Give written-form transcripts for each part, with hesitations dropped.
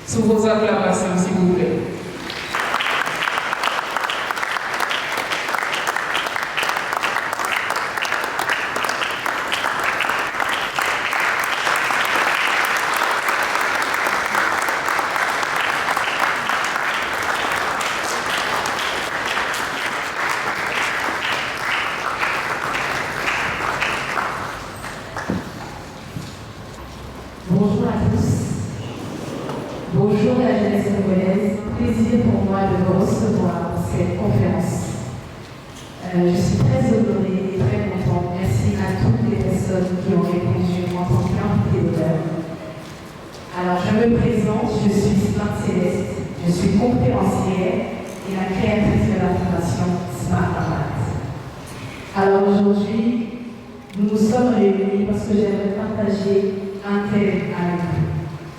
Sous vos acclamations, s'il vous plaît. Bonjour à tous. Bonjour la jeunesse congolaise. Plaisir pour moi de vous recevoir pour cette conférence. Je suis très honorée et très contente. Merci à toutes les personnes qui ont répondu en tant qu'invité d'honneur. Alors, je me présente, je suis Smart Céleste, je suis conférencière et la créatrice de la fondation Smart Impact. Alors aujourd'hui, nous nous sommes réunis parce que j'aimerais partager un thème avec vous.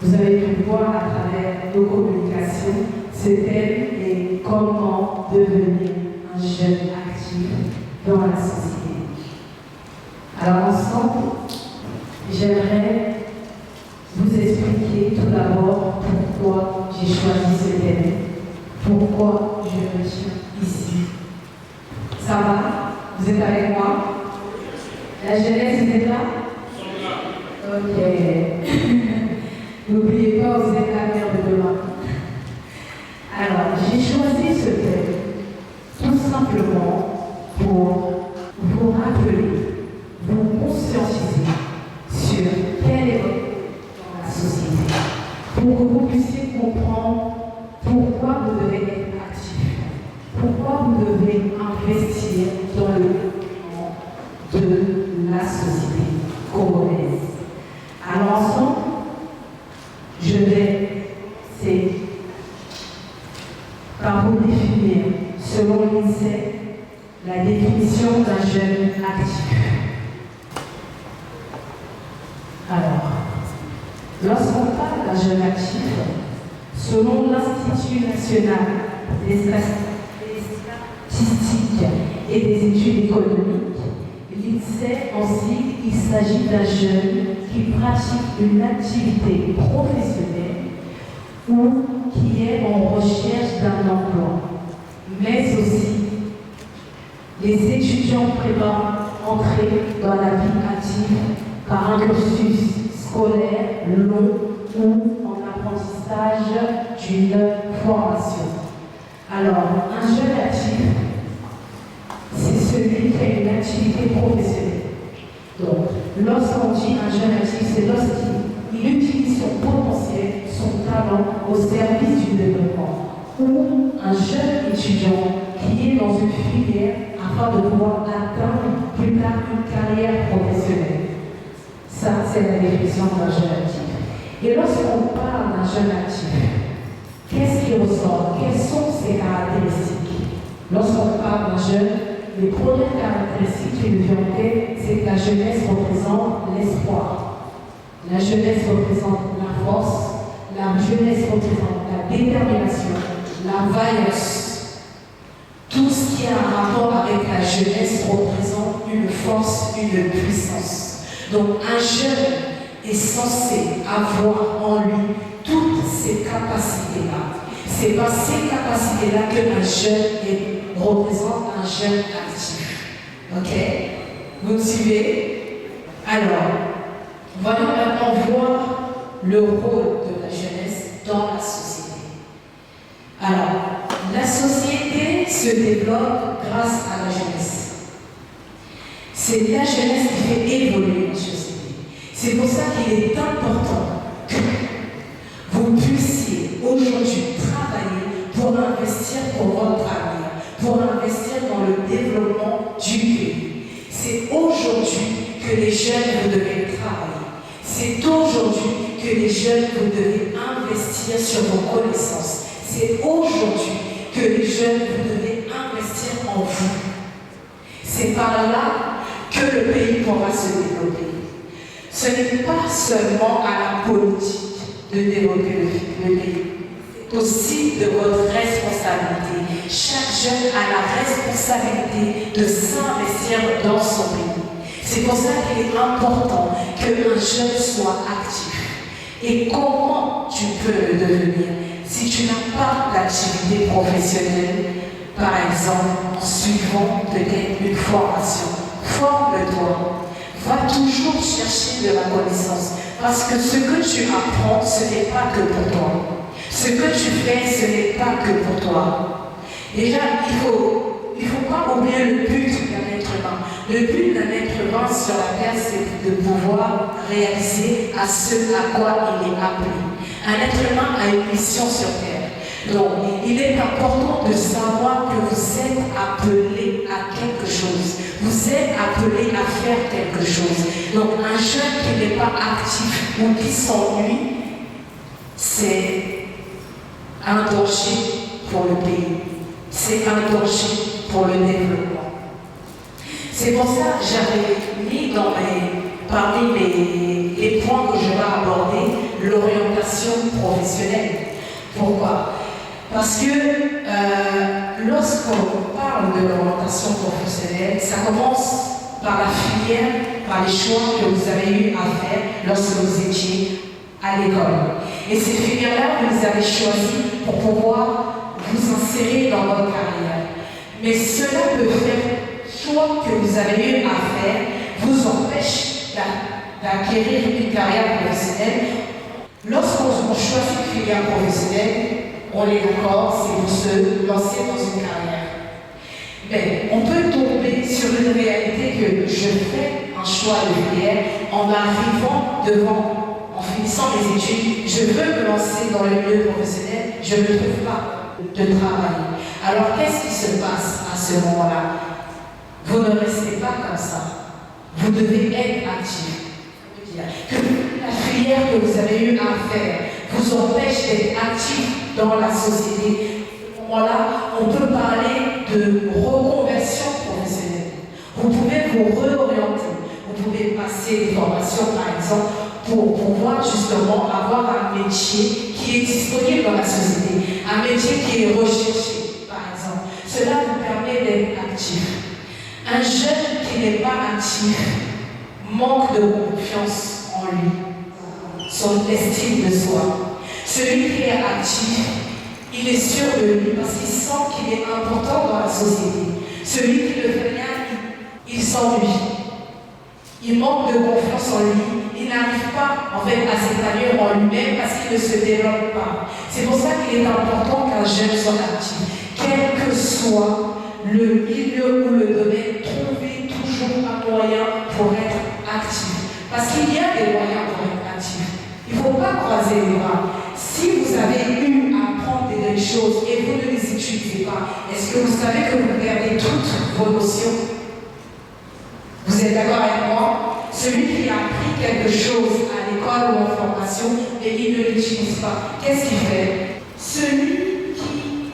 Vous avez pu voir à travers nos communications, ce thème est comment devenir un jeune actif dans la société. Alors ensemble, j'aimerais vous expliquer tout d'abord pourquoi j'ai choisi ce thème, pourquoi je me tiens ici. Ça va? Vous êtes avec moi? La jeunesse, vous êtes là? Ok. N'oubliez pas, vous êtes l'avenir de demain. Alors, j'ai choisi ce thème tout simplement pour vous rappeler, vous conscientiser sur quel est votre rôle dans la société, pour que vous puissiez comprendre pourquoi vous devez être actif, pourquoi vous devez investir dans le développement de la société congolaise. Alors ensemble, je vais commencer par vous définir, selon l'INSEE, la définition d'un jeune actif. Alors, lorsqu'on parle d'un jeune actif, selon l'Institut national des statistiques et des études économiques, l'INSEE en sigle, il s'agit d'un jeune qui pratique une activité professionnelle ou qui est en recherche d'un emploi, mais aussi les étudiants préparent entrer dans la vie active par un cursus scolaire long ou en apprentissage d'une formation. Alors, un jeune actif, c'est celui qui a une activité professionnelle. Donc, lorsqu'on dit un jeune actif, c'est lorsqu'il utilise son potentiel, son talent au service du développement. Ou un jeune étudiant qui est dans une filière afin de pouvoir atteindre plus tard une carrière professionnelle. Ça, c'est la définition d'un jeune actif. Et lorsqu'on parle d'un jeune actif, qu'est-ce qui ressort? Quelles sont ses caractéristiques? Lorsqu'on parle d'un jeune, les premières caractéristiques qui nous viennent en tête, c'est que la jeunesse représente l'espoir. La jeunesse représente la force. La jeunesse représente la détermination, la vaillance. Tout ce qui a un rapport avec la jeunesse représente une force, une puissance. Donc un jeune est censé avoir en lui toutes ces capacités-là. C'est par ces capacités-là qu'un jeune représente un jeune actif. Ok? Vous me suivez? Alors, voyons maintenant voir le rôle de la jeunesse dans la société. Alors, la société se développe grâce à la jeunesse. C'est la jeunesse qui fait évoluer la société. C'est pour ça qu'il est important que vous puissiez aujourd'hui travailler pour investir pour votre avenir, pour investir dans le développement du pays. C'est aujourd'hui que les jeunes, vous devez travailler. C'est aujourd'hui que les jeunes, vous devez investir sur vos connaissances. C'est aujourd'hui que les jeunes, vous devez investir en vous. C'est par là que le pays pourra se développer. Ce n'est pas seulement à la politique de développer le pays. C'est aussi de votre responsabilité. Chaque jeune a la responsabilité de s'investir dans son pays. C'est pour ça qu'il est important qu'un jeune soit actif, Et comment tu peux le devenir si tu n'as pas d'activité professionnelle, par exemple en suivant peut-être une formation? Forme-toi. Va toujours chercher de la connaissance. Parce que ce que tu apprends, ce n'est pas que pour toi. Ce que tu fais, ce n'est pas que pour toi. Déjà, il faut pas oublier le but d'un être humain. Le but d'un être humain sur la terre, c'est de pouvoir réaliser à ce à quoi il est appelé. Un être humain a une mission sur terre. Donc, il est important de savoir que vous êtes appelé à quelque chose. Vous êtes appelé à faire quelque chose. Donc, un jeune qui n'est pas actif ou qui s'ennuie, c'est un danger pour le pays. C'est un danger pour le développement. C'est pour ça que j'avais mis parmi les points que je vais aborder, l'orientation professionnelle. Pourquoi? Parce que lorsqu'on parle de l'orientation professionnelle, ça commence par la filière, par les choix que vous avez eu à faire lorsque vous étiez à l'école. Et ces filières-là, vous les avez choisies pour pouvoir vous insérer dans votre carrière. Mais cela peut faire, choix que vous avez eu à faire, vous empêche d'acquérir une carrière professionnelle. Lorsqu'on choisit une filière professionnelle, on est d'accord, c'est pour se lancer dans une carrière. Mais on peut tomber sur une réalité que je fais un choix de filière en arrivant en finissant mes études, je veux me lancer dans le milieu professionnel, je ne trouve pas de travail. Alors qu'est-ce qui se passe à ce moment-là? Vous ne restez pas comme ça. Vous devez être actif. Que la filière que vous avez eu à faire vous empêche d'être actif dans la société. À ce moment-là, on peut parler de reconversion professionnelle. Vous pouvez vous réorienter. Vous pouvez passer des formations, par exemple, pour pouvoir justement avoir un métier qui est disponible dans la société, un métier qui est recherché, par exemple. Cela vous permet d'être actif. Un jeune qui n'est pas actif manque de confiance en lui, son estime de soi. Celui qui est actif, il est sûr de lui parce qu'il sent qu'il est important dans la société. Celui qui ne fait rien, il s'ennuie. Il manque de confiance en lui. Il n'arrive pas en fait à s'épanouir en lui-même parce qu'il ne se développe pas. C'est pour ça qu'il est important qu'un jeune soit actif. Quel que soit le milieu ou le domaine, trouvez toujours un moyen pour être actif. Parce qu'il y a des moyens pour être actif. Il ne faut pas croiser les bras. Si vous avez eu à apprendre des choses et vous ne les utilisez pas, est-ce que vous savez que vous perdez toutes vos notions? Vous êtes d'accord avec moi? Celui qui a appris quelque chose à l'école ou en formation et il ne l'utilise pas, qu'est-ce qu'il fait? Celui qui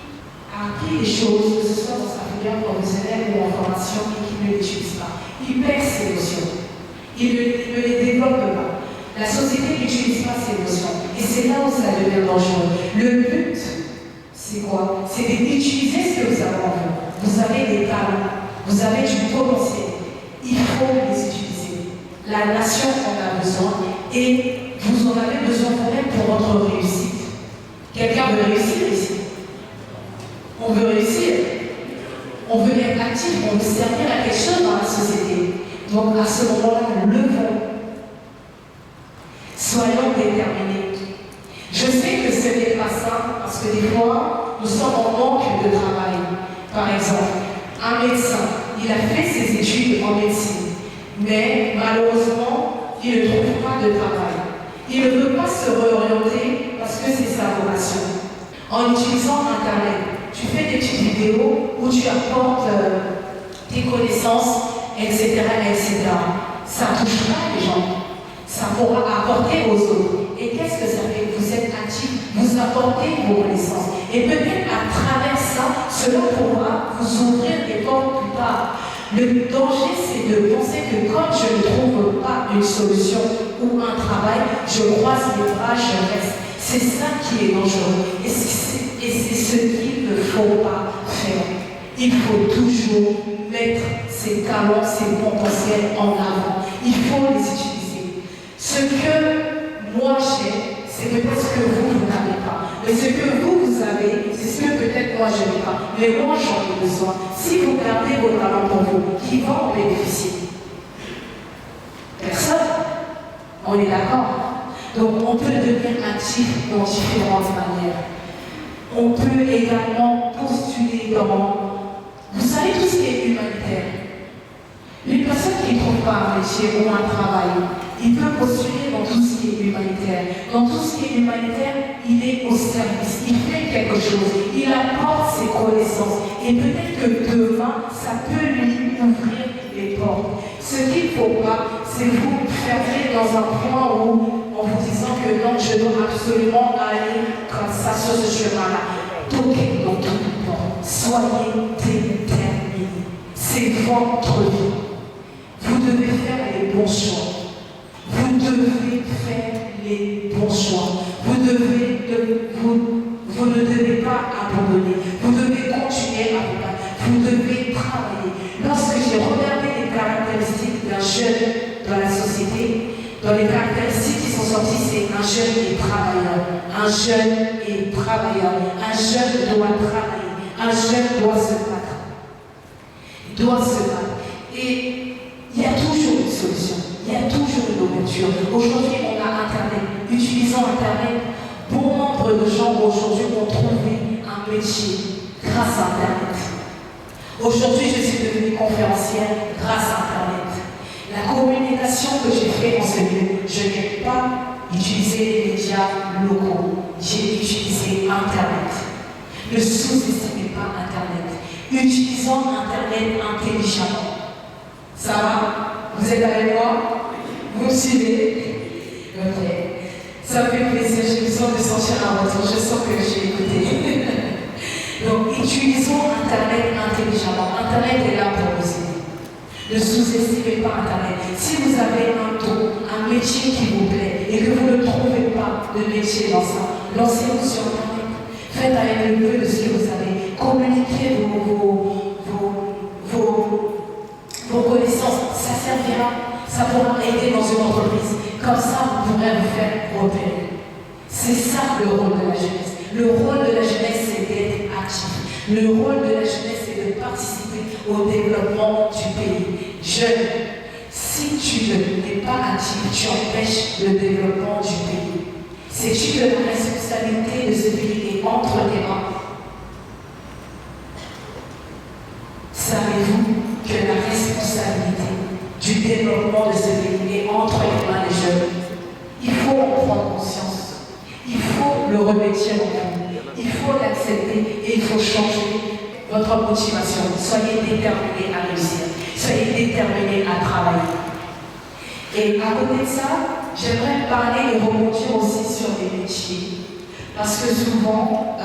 a appris des choses, que ce soit dans sa filière professionnelle ou en formation et qui ne l'utilise pas, il perd ses notions. Il ne les développe pas. La société n'utilise pas ces notions. Et c'est là où ça devient dangereux. Le but, c'est quoi? C'est d'utiliser ce que vous avez en vous. Vous avez des talents, vous avez du potentiel. Il faut les utiliser. La nation en a besoin et vous en avez besoin vous-même pour votre réussite. Quelqu'un veut réussir ici? On veut réussir. On veut être actif, on veut servir à quelque chose dans la société. Donc à ce moment-là, levons. Soyons déterminés. Je sais que ce n'est pas ça parce que des fois, nous sommes en manque de travail. Par exemple, un médecin, il a fait ses études en médecine, mais malheureusement, il ne trouve pas de travail. Il ne veut pas se réorienter parce que c'est sa vocation. En utilisant Internet, tu fais des petites vidéos où tu apportes tes connaissances, etc., etc. Ça ne touche pas les gens. Ça pourra apporter aux autres. Et qu'est-ce que ça fait? Vous êtes actif, vous apportez vos connaissances. Et peut-être à travers ça, cela pourra vous ouvrir des portes plus tard. Le danger, c'est de penser que quand je ne trouve pas une solution ou un travail, je croise les bras, je reste. C'est ça qui est dangereux. Et c'est ce qu'il ne faut pas faire. Il faut toujours mettre ses talents, ses potentiels en avant. Il faut les utiliser. Ce que moi j'ai, c'est peut-être ce que vous n'avez pas. Mais ce que vous avez, c'est ce que peut-être moi je n'ai pas. Mais moi j'en ai besoin. Si vous gardez vos talents pour vous, qui va en bénéficier? Personne. On est d'accord? Donc on peut devenir actif dans différentes manières. On peut également postuler dans, vous savez, tout ce qui est humanitaire. Une personne qui ne trouve pas un métier ou un travail, il peut postuler dans tout ce qui est humanitaire. Dans tout ce qui est humanitaire, il est au service, il fait quelque chose, il apporte ses connaissances. Et peut-être que demain, ça peut lui ouvrir les portes. Ce qu'il ne faut pas, c'est vous fermer dans un point où, en vous disant que non, je dois absolument aller comme ça sur ce chemin-là. Toquez dans tout le temps. Soyez déterminés. C'est votre vie. Vous devez faire les bons choix. Vous devez faire les bons choix. Vous ne devez pas abandonner. Vous devez continuer à vous battre. Vous devez travailler. Lorsque j'ai regardé les caractéristiques d'un jeune dans la société, dans les caractéristiques qui sont sorties, c'est un jeune et travailleur. Un jeune et travailleur. Un jeune doit travailler. Un jeune doit se battre. Il doit se battre. Et il y a toujours une solution. Il y a toujours une ouverture. Aujourd'hui, on a Internet. Utilisons Internet. Bon nombre de gens aujourd'hui ont trouvé un métier grâce à Internet. Aujourd'hui, je suis devenue conférencière grâce à Internet. La communication que j'ai faite en ce lieu, je n'ai pas utilisé les médias locaux. J'ai utilisé Internet. Ne sous-estimez pas Internet. Utilisons Internet intelligemment. Ça va? Vous êtes avec moi? Vous me suivez? Ok. Ça me fait plaisir, j'ai besoin de sentir un retour. Je sens que j'ai écouté. Donc, utilisons Internet intelligemment. Internet est là pour nous aider. Ne sous-estimez pas Internet. Si vous avez un don, un métier qui vous plaît et que vous ne trouvez pas de métier dans ça, lancez-vous sur Internet. Faites avec le peu de ce que vous avez. Communiquez vos connaissances. Ça servira. Ça pourra aider dans une entreprise. Comme ça, vous pourrez vous faire repérer. C'est ça le rôle de la jeunesse. Le rôle de la jeunesse, c'est d'être actif. Le rôle de la jeunesse, c'est de participer au développement du pays. Jeune, si tu n'es pas actif, tu empêches le développement du pays. Sais-tu que la responsabilité de ce pays est entre tes mains? Savez-vous que la responsabilité du développement de ce pays est entre les mains des jeunes? Il faut en prendre conscience. Il faut le remettre en vous. Il faut l'accepter et il faut changer votre motivation. Soyez déterminés à réussir. Soyez déterminés à travailler. Et à côté de ça, j'aimerais parler et rebondir aussi sur les métiers. Parce que souvent,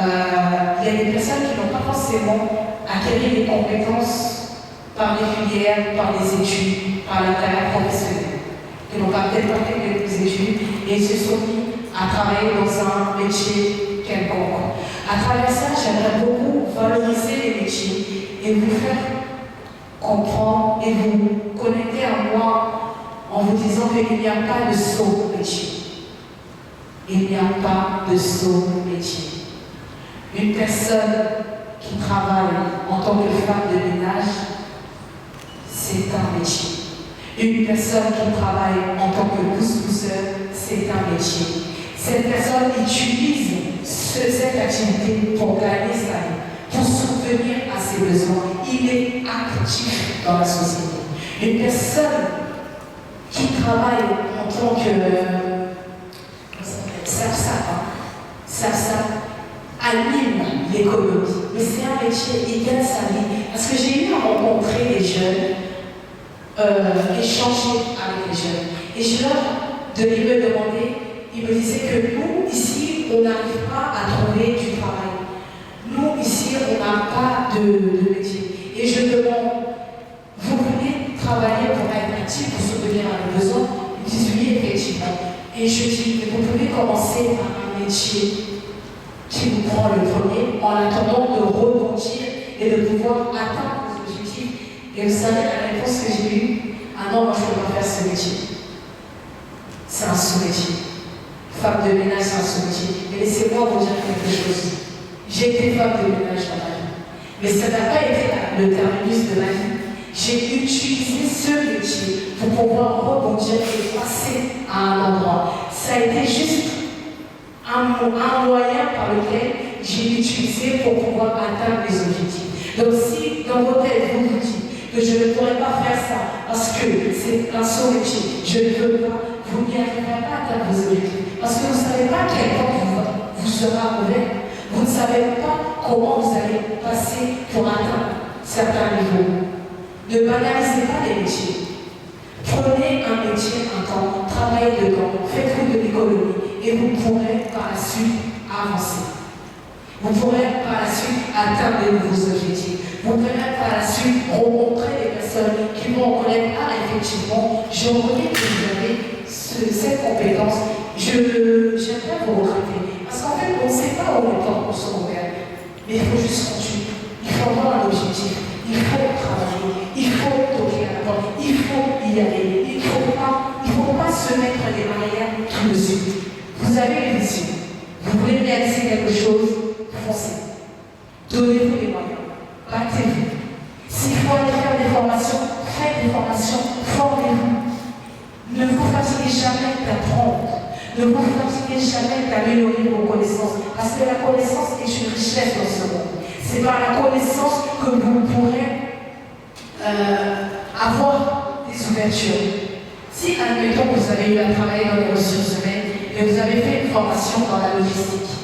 il y a des personnes qui n'ont pas forcément acquis des compétences par les filières, par les études, par la carrière professionnelle. Qui n'ont pas peut-être pas fait des études et se sont mis à travailler dans un métier quelconque. À travers ça, j'aimerais beaucoup valoriser les métiers et vous faire comprendre et vous connecter à moi en vous disant qu'il n'y a pas de saut métier. Il n'y a pas de saut métier. Une personne qui travaille en tant que femme de ménage, c'est un métier. Une personne qui travaille en tant que pousse-pousseur, c'est un métier. Cette personne utilise cette activité pour gagner sa vie, pour subvenir à ses besoins. Il est actif dans la société. Une personne qui travaille en tant que SAPSA anime l'économie. Mais c'est un métier, il gagne sa vie. Parce que j'ai eu à rencontrer des jeunes, échanger avec les jeunes. Et je leur devais me demander, ils me disaient que nous, ici, on n'arrive pas à trouver du travail. Nous, ici, on n'a pas de métier. Et je demande, vous voulez travailler pour être actif, pour subvenir à nos besoins? Ils disent oui, effectivement. Et je dis, vous pouvez commencer par un métier qui vous prend le premier en attendant de rebondir et de pouvoir atteindre vos objectifs. Et vous savez, la réponse que j'ai eue, ah non, moi je ne peux pas faire ce métier. C'est un sous-métier. Femme de de ménage dans ce métier. Mais laissez-moi vous dire quelque chose. J'ai été femme de ménage dans ma vie. Mais ça n'a pas été le terminus de ma vie. J'ai utilisé ce métier pour pouvoir rebondir et passer à un endroit. Ça a été juste un moyen par lequel j'ai utilisé pour pouvoir atteindre mes objectifs. Donc si dans vos têtes vous vous dites que je ne pourrais pas faire ça parce que c'est un saut métier, je ne veux pas, vous n'y arriverez pas à atteindre vos objectifs. Parce que vous ne savez pas quel temps vous sera ouvert. Vous ne savez pas comment vous allez passer pour atteindre certains niveaux. Ne banalisez pas les métiers. Prenez un métier un temps, travaillez dedans, faites-vous de l'économie et vous pourrez par la suite avancer. Vous pourrez par la suite atteindre de nouveaux objectifs. Vous pourrez par la suite rencontrer des personnes qui vont reconnaître, ah effectivement, je reconnais que vous avez cette compétence, j'aimerais vous recruter. Parce qu'en fait, on ne sait pas où le temps on se regarde. Mais il faut juste continuer. Il faut avoir un objectif. Il faut travailler. Il faut toquer à la porte. Il faut y aller. Il ne faut pas se mettre des barrières tout de suite. Vous avez une vision. Vous voulez réaliser quelque chose, foncez. Donnez-vous les moyens. Battez-vous. S'il faut aller faire des formations, faites des formations, formez-vous. Ne vous fatiguez jamais d'apprendre. Ne vous fatiguez jamais d'améliorer vos connaissances. Parce que la connaissance est une richesse dans ce monde. C'est par la connaissance que vous pourrez avoir des ouvertures. Si, admettons, vous avez eu à travailler dans les ressources humaines et vous avez fait une formation dans la logistique,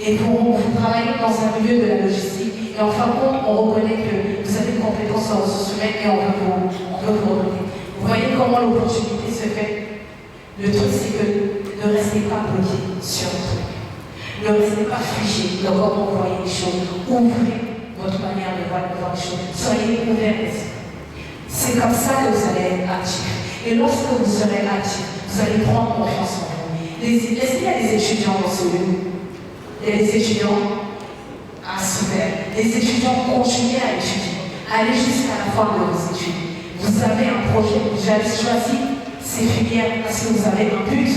et vous travaillez dans un milieu de la logistique, et en fin de compte, on reconnaît que vous avez une compétence en ressources humaines et on veut vous recruter. Vous voyez comment l'opportunité se fait. Le truc, c'est que ne restez pas bloqué sur le truc. Ne restez pas figé dans comment vous voyez les choses. Ouvrez votre manière de voir les choses. Soyez ouverts. C'est comme ça que vous allez être actif. Et lorsque vous serez actif, vous allez prendre confiance en vous. Est-ce qu'il y a des étudiants dans ce lieu? Il y a des étudiants à super. Les étudiants continuez à étudier. Allez jusqu'à la fin de vos études. Vous avez un projet. Vous avez choisi ces filières parce que vous avez un but.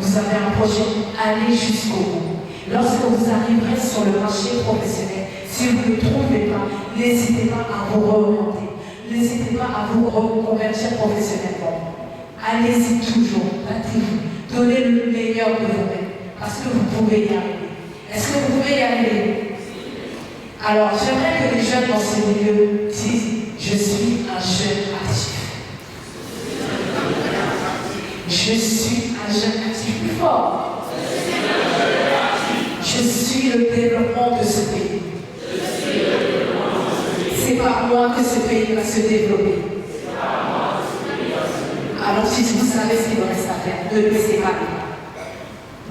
Vous avez un projet. Allez jusqu'au bout. Lorsque vous arriverez sur le marché professionnel, si vous ne le trouvez pas, n'hésitez pas à vous réorienter. N'hésitez pas à vous reconvertir professionnellement. Allez-y toujours, battez-vous. Donnez le meilleur de vous-même. Parce que vous pouvez y arriver. Est-ce que vous pouvez y arriver? Alors, j'aimerais que les jeunes dans ce milieu disent, je suis un jeune actif. Je suis un jeune actif plus fort. Je suis le développement de ce pays. C'est par moi que ce pays va se développer. Alors si vous savez ce qu'il vous reste à faire, ne laissez pas les bras.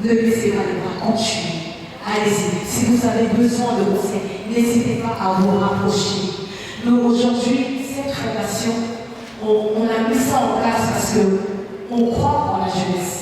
Ne laissez pas les bras, continuez. Allez-y. Si vous avez besoin de conseils, n'hésitez pas à vous rapprocher. Nous, aujourd'hui, cette fondation, on a mis ça en place parce qu'on croit en la jeunesse.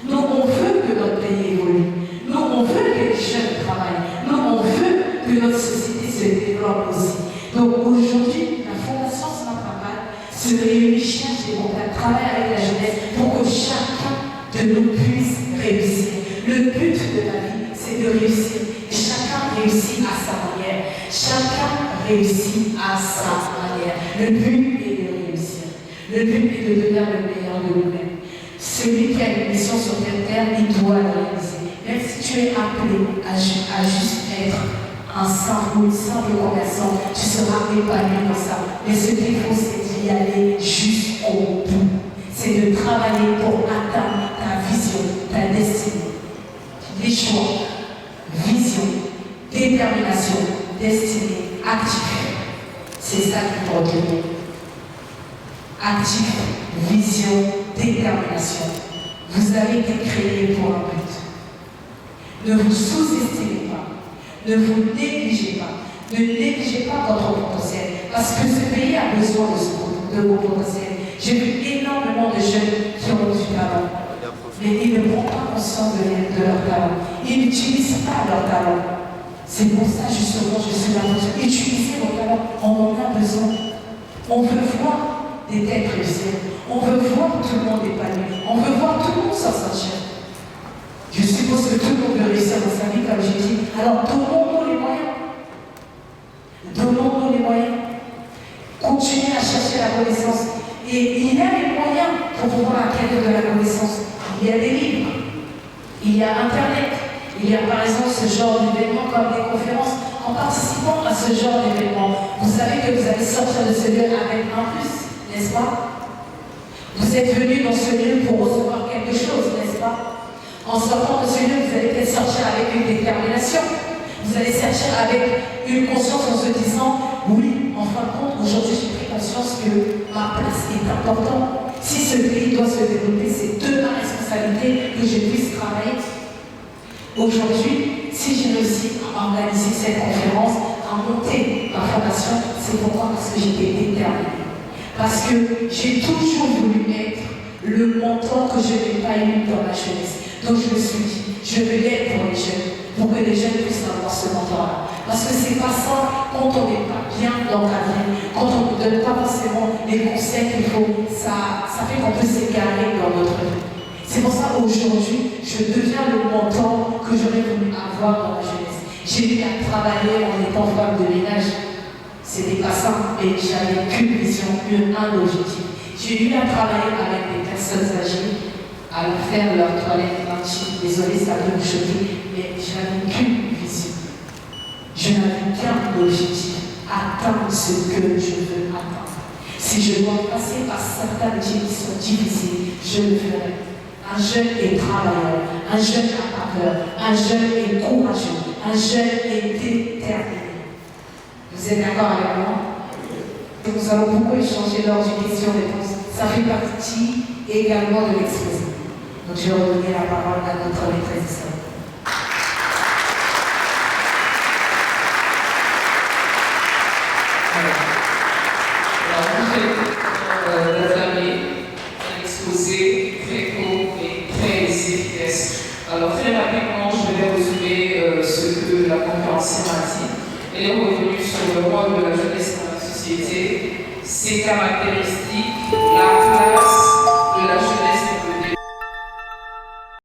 Nous, on veut que notre pays évolue. Nous, on veut que les jeunes travaillent. Nous, on veut que notre société se développe aussi. Donc aujourd'hui, la Fondation Smart Impact se réunit chaque jour, travaille avec la jeunesse pour que chacun de nous puisse réussir. Le but de la vie, c'est de réussir. Et chacun réussit à sa manière. Chacun réussit à sa manière. Le but est de réussir. Le but est de devenir le meilleur de nous-mêmes. Celui qui a une mission sur cette terre, il doit la réaliser. Même si tu es appelé à juste être un simple commerçant, tu seras épanoui dans ça. Mais ce qu'il faut, c'est d'y aller jusqu'au bout. C'est de travailler pour atteindre ta vision, ta destinée. Les choix, vision, détermination, destinée, actif. C'est ça qu'il faut retenir. Actif, vision, détermination. Vous avez été créé pour un but. Ne vous sous-estimez pas. Ne vous négligez pas. Ne négligez pas votre potentiel. Parce que ce pays a besoin de vos potentiels. J'ai vu énormément de jeunes qui ont du talent. Mais ils ne prennent pas conscience de leur talent. Ils n'utilisent pas leur talent. C'est pour ça justement je suis là pour dire, utilisez vos talents. On en a besoin. On veut voir des têtes réussir. On veut voir tout le monde épanoui. On veut voir tout le monde s'en sortir. Je suis suppose que tout le monde veut réussir dans sa vie, comme j'ai dit. Alors, donnons-nous les moyens. Donnons-nous les moyens. Continuez à chercher la connaissance. Et il y a les moyens pour pouvoir acquérir de la connaissance. Il y a des livres, il y a Internet, il y a par exemple ce genre d'événements comme des conférences. En participant à ce genre d'événements, vous savez que vous allez sortir de ce lieu avec un plus, n'est-ce pas? Vous êtes venu dans ce lieu pour recevoir quelque chose, n'est-ce pas? En sortant de ce lieu, vous allez peut-être sortir avec une détermination. Vous allez sortir avec une conscience en se disant, oui, en fin de compte, aujourd'hui j'ai pris conscience que ma place est importante. Si ce pays doit se développer, c'est de ma responsabilité que je puisse travailler. Aujourd'hui, si j'ai réussi à organiser cette conférence, à monter ma formation, c'est pourquoi? Parce que j'étais déterminée. Parce que j'ai toujours voulu être le mentor que je n'ai pas eu dans ma jeunesse. Donc je me suis dit, je vais l'être pour les jeunes, pour que les jeunes puissent avoir ce mentor-là. Parce que c'est pas ça quand on n'est pas bien encadré, quand on ne donne pas forcément les conseils qu'il faut, ça fait qu'on peut s'égarer dans notre vie. C'est pour ça qu'aujourd'hui, je deviens le mentor que j'aurais voulu avoir dans ma jeunesse. J'ai eu à travailler en étant femme de ménage. C'était pas simple, mais j'avais qu'une vision, un objectif. J'ai eu à travailler avec des personnes âgées, à leur faire leur toilette intime. Désolée, ça peut me choquer, mais j'avais qu'une vision. Je n'avais qu'un objectif, atteindre ce que je veux atteindre. Si je dois passer par certains métiers qui sont difficiles, je le ferai. Un jeune est travailleur, un jeune n'a pas peur, un jeune est courageux, un jeune est déterminé. Vous êtes d'accord avec moi? Nous allons beaucoup échanger lors d'une question-réponse. Ça fait partie également de l'exposé. Donc je vais redonner la parole à notre maîtresse historique. Alors très rapidement, je vais résumer ce que la conférencière a dit. Elle est revenue sur le rôle de la jeunesse dans la société, ses caractéristiques, la place de la jeunesse